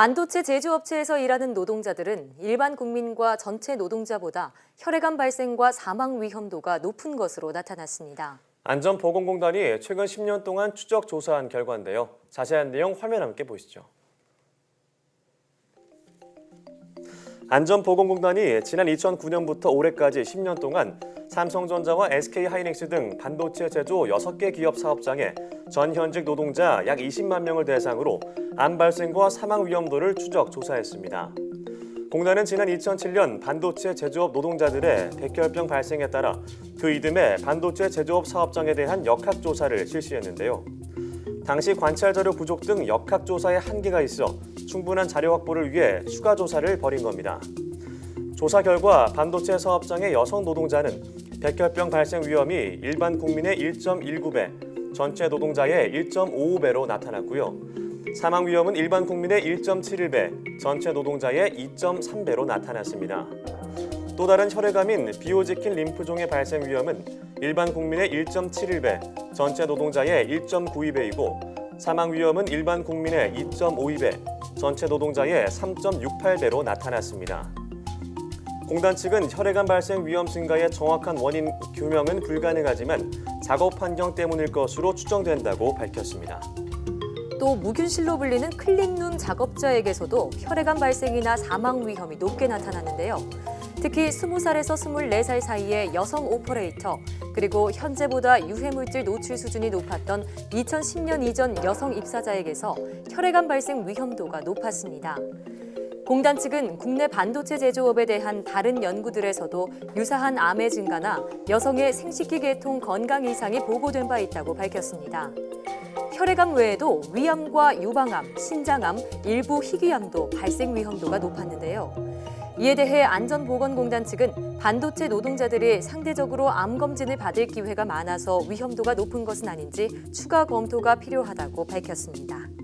반도체 제조업체에서 일하는 노동자들은 일반 국민과 전체 노동자보다 혈액암 발생과 사망 위험도가 높은 것으로 나타났습니다. 안전보건공단이 최근 10년 동안 추적 조사한 결과인데요. 자세한 내용 화면 함께 보시죠. 안전보건공단이 지난 2009년부터 올해까지 10년 동안 삼성전자와 SK하이닉스 등 반도체 제조 6개 기업 사업장에 전 현직 노동자 약 20만 명을 대상으로 암 발생과 사망 위험도를 추적 조사했습니다. 공단은 지난 2007년 반도체 제조업 노동자들의 백혈병 발생에 따라 그 이듬해 반도체 제조업 사업장에 대한 역학조사를 실시했는데요. 당시 관찰 자료 부족 등 역학조사에 한계가 있어 충분한 자료 확보를 위해 추가 조사를 벌인 겁니다. 조사 결과 반도체 사업장의 여성 노동자는 백혈병 발생 위험이 일반 국민의 1.19배, 전체 노동자의 1.55배로 나타났고요. 사망 위험은 일반 국민의 1.71배, 전체 노동자의 2.3배로 나타났습니다. 또 다른 혈액암인 비호지킨 림프종의 발생 위험은 일반 국민의 1.71배, 전체 노동자의 1.92배이고 사망 위험은 일반 국민의 2.52배, 전체 노동자의 3.68배로 나타났습니다. 공단 측은 혈액암 발생 위험 증가의 정확한 원인 규명은 불가능하지만 작업 환경 때문일 것으로 추정된다고 밝혔습니다. 또 무균실로 불리는 클린룸 작업자에게서도 혈액암 발생이나 사망 위험이 높게 나타났는데요. 특히 20살에서 24살 사이의 여성 오퍼레이터, 그리고 현재보다 유해물질 노출 수준이 높았던 2010년 이전 여성 입사자에게서 혈액암 발생 위험도가 높았습니다. 공단 측은 국내 반도체 제조업에 대한 다른 연구들에서도 유사한 암의 증가나 여성의 생식기 계통 건강 이상이 보고된 바 있다고 밝혔습니다. 혈액암 외에도 위암과 유방암, 신장암, 일부 희귀암도 발생 위험도가 높았는데요. 이에 대해 안전보건공단 측은 반도체 노동자들이 상대적으로 암 검진을 받을 기회가 많아서 위험도가 높은 것은 아닌지 추가 검토가 필요하다고 밝혔습니다.